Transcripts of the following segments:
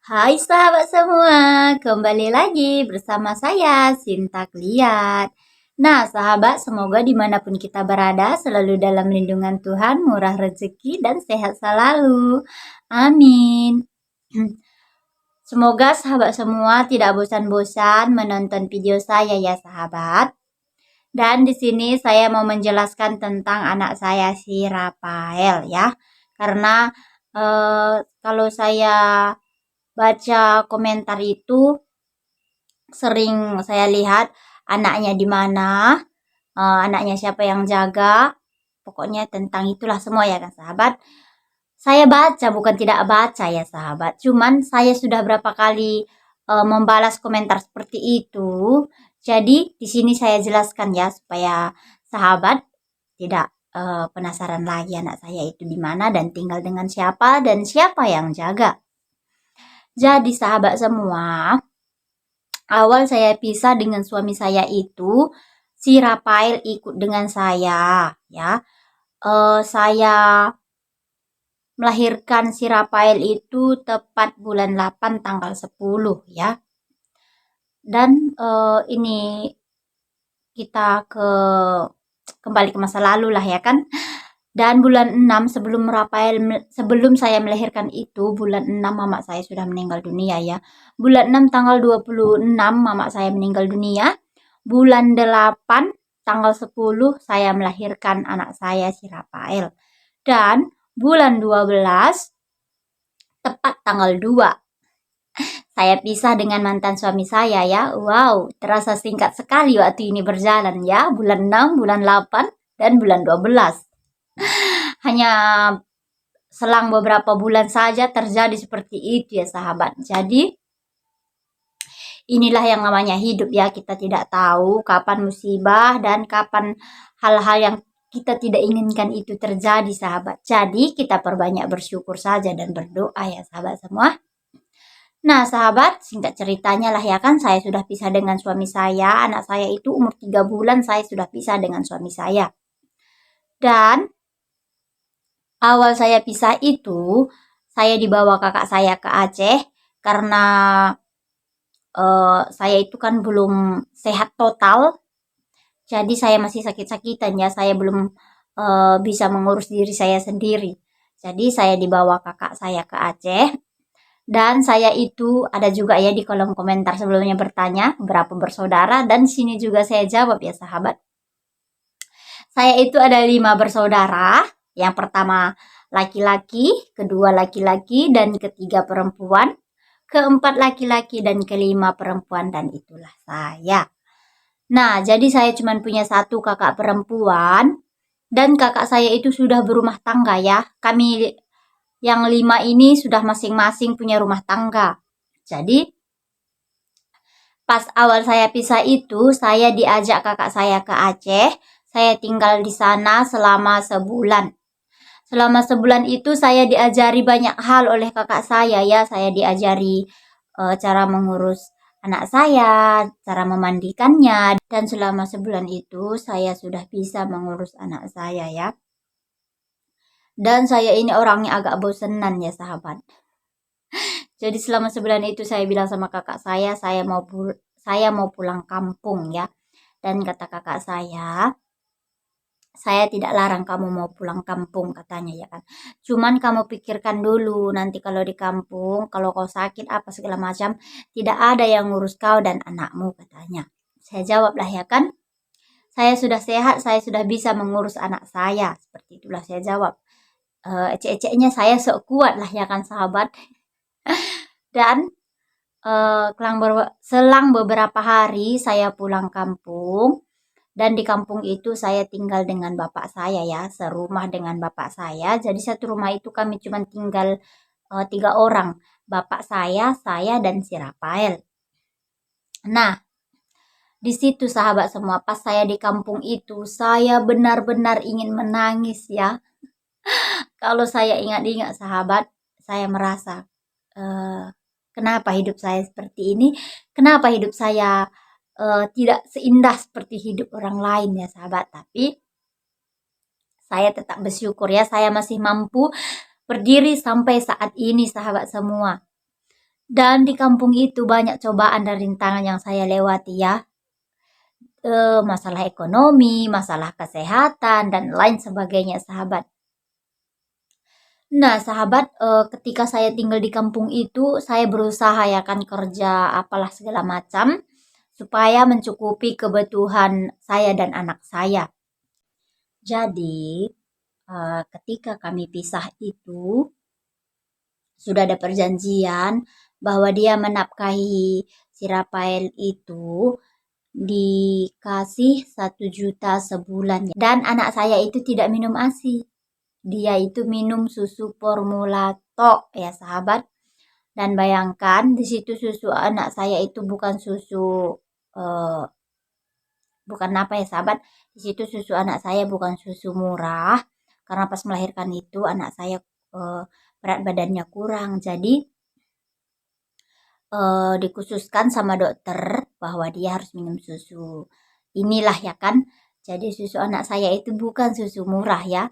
Hai sahabat semua, kembali lagi bersama saya Sinta Kliat. Nah sahabat, semoga dimanapun kita berada selalu dalam lindungan Tuhan, murah rezeki dan sehat selalu. Amin. Semoga sahabat semua tidak bosan-bosan menonton video saya ya sahabat. Dan di sini saya mau menjelaskan tentang anak saya si Rafael ya. Karena kalau saya baca komentar itu sering saya lihat anaknya di mana, anaknya siapa yang jaga, pokoknya tentang itulah semua ya kan sahabat. Saya baca bukan tidak baca ya sahabat, cuman saya sudah berapa kali membalas komentar seperti itu. Jadi di sini saya jelaskan ya supaya sahabat tidak penasaran lagi anak saya itu di mana dan tinggal dengan siapa dan siapa yang jaga. Jadi sahabat semua, awal saya pisah dengan suami saya itu, si Rafael ikut dengan saya, ya. Saya melahirkan si Rafael itu tepat bulan 8 tanggal 10 ya. Dan ini kita kembali ke masa lalu lah ya kan. Dan bulan 6 sebelum saya melahirkan itu, bulan 6 mama saya sudah meninggal dunia ya. Bulan 6 tanggal 26 mama saya meninggal dunia. Bulan 8 tanggal 10 saya melahirkan anak saya si Rafael. Dan bulan 12 tepat tanggal 2 saya pisah dengan mantan suami saya ya. Wow, terasa singkat sekali waktu ini berjalan ya. Bulan 6, bulan 8, dan bulan 12. Hanya selang beberapa bulan saja terjadi seperti itu ya sahabat. Jadi inilah yang namanya hidup ya. Kita tidak tahu kapan musibah dan kapan hal-hal yang kita tidak inginkan itu terjadi sahabat. Jadi kita perbanyak bersyukur saja dan berdoa ya sahabat semua. Nah sahabat, singkat ceritanya lah ya kan, saya sudah pisah dengan suami saya. Anak saya itu umur 3 bulan saya sudah pisah dengan suami saya. Dan awal saya pisah itu, saya dibawa kakak saya ke Aceh karena saya itu kan belum sehat total. Jadi saya masih sakit-sakitan ya, saya belum bisa mengurus diri saya sendiri. Jadi saya dibawa kakak saya ke Aceh. Dan saya itu ada juga ya di kolom komentar sebelumnya bertanya berapa bersaudara, dan sini juga saya jawab ya sahabat. Saya itu ada 5 bersaudara. Yang pertama laki-laki, kedua laki-laki, dan ketiga perempuan, keempat laki-laki, dan kelima perempuan, dan itulah saya. Nah, jadi saya cuma punya satu kakak perempuan, dan kakak saya itu sudah berumah tangga ya. Kami yang 5 ini sudah masing-masing punya rumah tangga. Jadi pas awal saya pisah itu, saya diajak kakak saya ke Aceh. Saya tinggal di sana selama sebulan. Selama sebulan itu saya diajari banyak hal oleh kakak saya ya. Saya diajari cara mengurus anak saya, cara memandikannya. Dan selama sebulan itu saya sudah bisa mengurus anak saya ya. Dan saya ini orangnya agak bosenan ya sahabat. Jadi selama sebulan itu saya bilang sama kakak saya mau pulang kampung ya. Dan kata kakak saya tidak larang kamu mau pulang kampung katanya ya kan. Cuman kamu pikirkan dulu nanti kalau di kampung, kalau kau sakit apa segala macam, tidak ada yang ngurus kau dan anakmu katanya. Saya jawab lah ya kan. Saya sudah sehat, saya sudah bisa mengurus anak saya. Seperti itulah saya jawab. Ecek-eceknya saya sok kuat lah ya kan sahabat. Dan selang beberapa hari saya pulang kampung, dan di kampung itu saya tinggal dengan bapak saya ya, serumah dengan bapak saya. Jadi satu rumah itu kami cuma tinggal 3 orang, bapak saya dan si Rafael. Nah, di situ sahabat semua, pas saya di kampung itu saya benar-benar ingin menangis ya. Kalau saya ingat-ingat sahabat, saya merasa kenapa hidup saya seperti ini? Kenapa hidup saya tidak seindah seperti hidup orang lain ya sahabat? Tapi saya tetap bersyukur ya, saya masih mampu berdiri sampai saat ini sahabat semua. Dan di kampung itu banyak cobaan dan rintangan yang saya lewati ya. Masalah ekonomi, masalah kesehatan, dan lain sebagainya, sahabat. Nah, sahabat, ketika saya tinggal di kampung itu, saya berusaha ya kan kerja apalah segala macam supaya mencukupi kebutuhan saya dan anak saya. Jadi, ketika kami pisah itu sudah ada perjanjian bahwa dia menafkahi si Rafael itu dikasih 1 juta sebulan, dan anak saya itu tidak minum ASI. Dia itu minum susu formula tok ya sahabat. Dan bayangkan di situ susu anak saya itu bukan susu eh, bukan apa ya sahabat. Di situ susu anak saya bukan susu murah karena pas melahirkan itu anak saya berat badannya kurang. Jadi dikhususkan sama dokter bahwa dia harus minum susu inilah ya kan. Jadi susu anak saya itu bukan susu murah ya.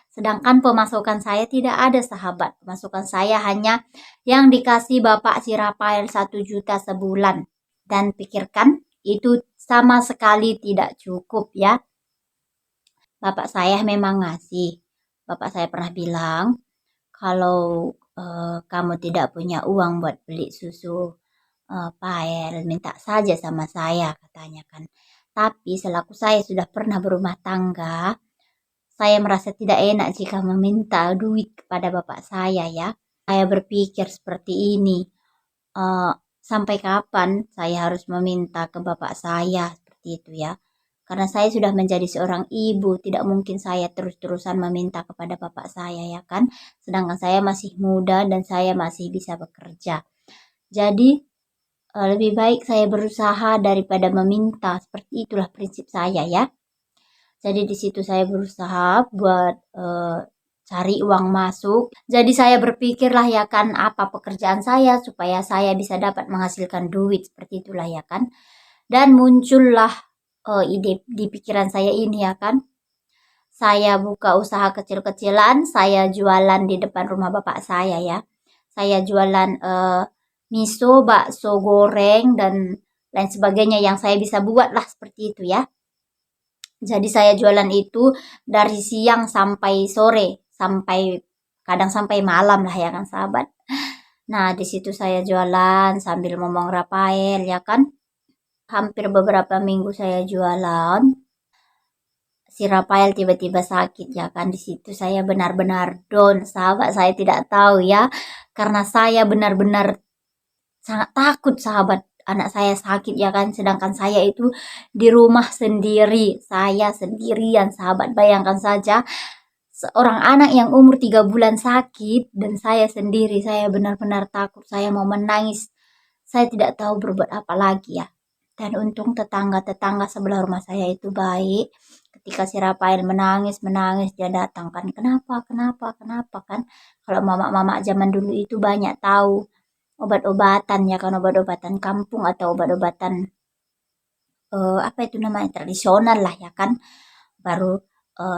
Sedangkan pemasukan saya tidak ada sahabat. Pemasukan saya hanya yang dikasih Bapak si Rafael 1 juta sebulan. Dan pikirkan itu sama sekali tidak cukup ya. Bapak saya memang ngasih. Bapak saya pernah bilang, kalau kamu tidak punya uang buat beli susu Pael, minta saja sama saya katanya kan. Tapi selaku saya sudah pernah berumah tangga, saya merasa tidak enak jika meminta duit kepada bapak saya ya. Saya berpikir seperti ini, eh, sampai kapan saya harus meminta ke bapak saya seperti itu ya. Karena saya sudah menjadi seorang ibu, tidak mungkin saya terus-terusan meminta kepada bapak saya ya kan. Sedangkan saya masih muda dan saya masih bisa bekerja. Jadi lebih baik saya berusaha daripada meminta. Seperti itulah prinsip saya ya. Jadi di situ saya berusaha buat cari uang masuk. Jadi saya berpikirlah ya kan apa pekerjaan saya supaya saya bisa dapat menghasilkan duit seperti itulah ya kan. Dan muncullah ide di pikiran saya ini ya kan. Saya buka usaha kecil-kecilan, saya jualan di depan rumah bapak saya ya. Saya jualan miso, bakso goreng dan lain sebagainya yang saya bisa buat lah seperti itu ya. Jadi saya jualan itu dari siang sampai sore, sampai kadang sampai malam lah ya kan sahabat. Nah, di situ saya jualan sambil ngomong Rafael ya kan. Hampir beberapa minggu saya jualan. Si Rafael tiba-tiba sakit ya kan. Di situ saya benar-benar down, sahabat. Saya tidak tahu ya. Karena saya benar-benar sangat takut sahabat, anak saya sakit ya kan, sedangkan saya itu di rumah sendiri, saya sendirian sahabat. Bayangkan saja seorang anak yang umur 3 bulan sakit dan saya sendiri. Saya benar-benar takut, saya mau menangis, saya tidak tahu berbuat apa lagi ya. Dan untung tetangga-tetangga sebelah rumah saya itu baik. Ketika si Rafael menangis dia datang kan, kenapa kan. Kalau mama-mama zaman dulu itu banyak tahu obat-obatan ya kan, obat-obatan kampung atau obat-obatan apa itu namanya tradisional lah ya kan. Baru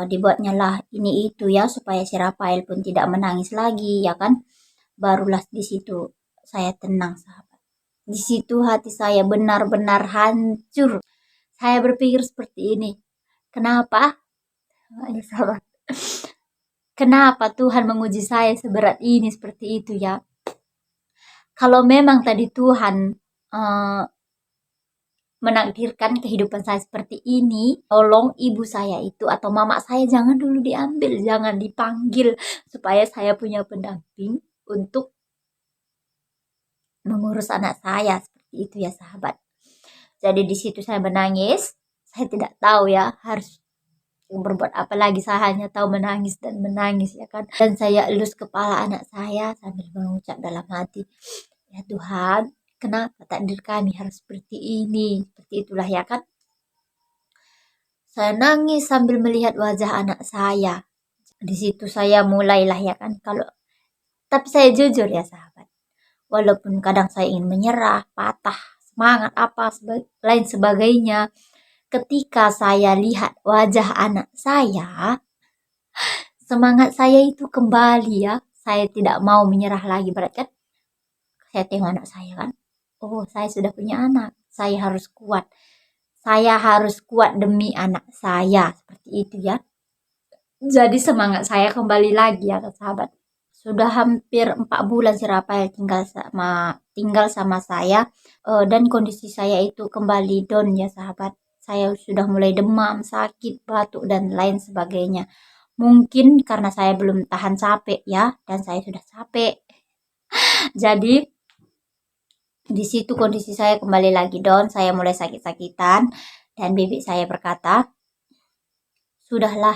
dibuatnya lah ini itu ya supaya si Rafael pun tidak menangis lagi ya kan. Barulah di situ saya tenang sahabat. Di situ hati saya benar-benar hancur. Saya berpikir seperti ini, kenapa ya sahabat, kenapa Tuhan menguji saya seberat ini seperti itu ya. Kalau memang tadi Tuhan menakdirkan kehidupan saya seperti ini, tolong ibu saya itu atau mama saya jangan dulu diambil, jangan dipanggil, supaya saya punya pendamping untuk mengurus anak saya seperti itu ya sahabat. Jadi di situ saya menangis, saya tidak tahu ya harus berbuat apa lagi, saya hanya tahu menangis dan menangis ya kan. Dan saya elus kepala anak saya sambil mengucap dalam hati, ya Tuhan, kenapa takdir kami harus seperti ini? Seperti itulah ya kan. Saya nangis sambil melihat wajah anak saya. Di situ saya mulailah ya kan. Tapi saya jujur ya sahabat. Walaupun kadang saya ingin menyerah, patah, semangat apa lain sebagainya. Ketika saya lihat wajah anak saya, semangat saya itu kembali ya. Saya tidak mau menyerah lagi, berarti kan Saya tengok anak saya kan, oh saya sudah punya anak, saya harus kuat. Saya harus kuat demi anak saya, seperti itu ya. Jadi semangat saya kembali lagi ya sahabat. Sudah hampir 4 bulan si Rafael tinggal sama saya, dan kondisi saya itu kembali down ya sahabat. Saya sudah mulai demam, sakit, batuk dan lain sebagainya. Mungkin karena saya belum tahan capek ya, dan saya sudah capek. Jadi di situ kondisi saya kembali lagi down, saya mulai sakit-sakitan dan bibi saya berkata, "Sudahlah,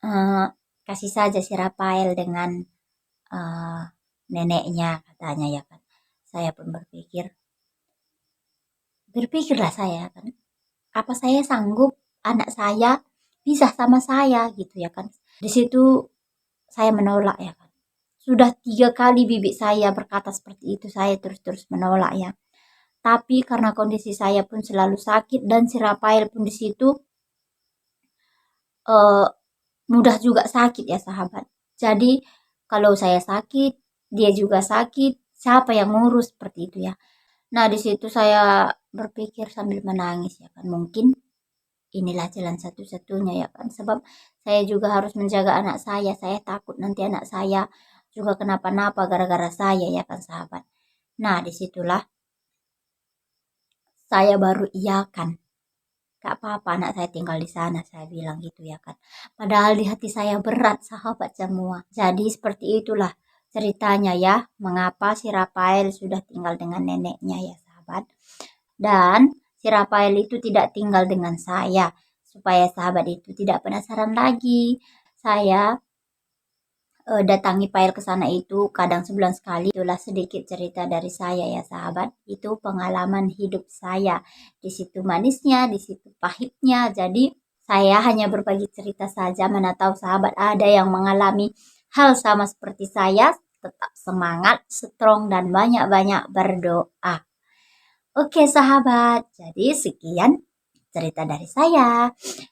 eh, kasih saja si Rafael dengan neneknya," katanya ya kan. Saya pun berpikirlah saya kan, apa saya sanggup anak saya pisah sama saya gitu ya kan. Di situ saya menolak ya kan. Sudah 3 kali bibi saya berkata seperti itu, saya terus-terus menolak ya. Tapi karena kondisi saya pun selalu sakit dan si Rafael pun di situ eh, mudah juga sakit ya sahabat. Jadi kalau saya sakit, dia juga sakit, siapa yang ngurus seperti itu ya. Nah, di situ saya berpikir sambil menangis ya kan. Mungkin inilah jalan satu-satunya ya kan. Sebab saya juga harus menjaga anak saya. Saya takut nanti anak saya juga kenapa-napa gara-gara saya ya kan sahabat. Nah, disitulah saya baru iyakan. Gak apa-apa anak saya tinggal di sana, saya bilang gitu ya kan. Padahal di hati saya berat sahabat semua. Jadi seperti itulah ceritanya ya, mengapa si Rafael sudah tinggal dengan neneknya ya sahabat. Dan si Rafael itu tidak tinggal dengan saya. Supaya sahabat itu tidak penasaran lagi. Saya datangi Pael ke sana itu kadang sebulan sekali. Itulah sedikit cerita dari saya ya sahabat. Itu pengalaman hidup saya. Di situ manisnya, di situ pahitnya. Jadi saya hanya berbagi cerita saja. Mana tahu sahabat ada yang mengalami hal sama seperti saya. Tetap semangat, strong dan banyak-banyak berdoa. Oke sahabat, jadi sekian cerita dari saya.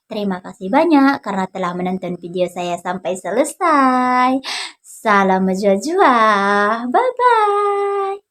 Terima kasih banyak karena telah menonton video saya sampai selesai. Salam jua-jua. Bye-bye.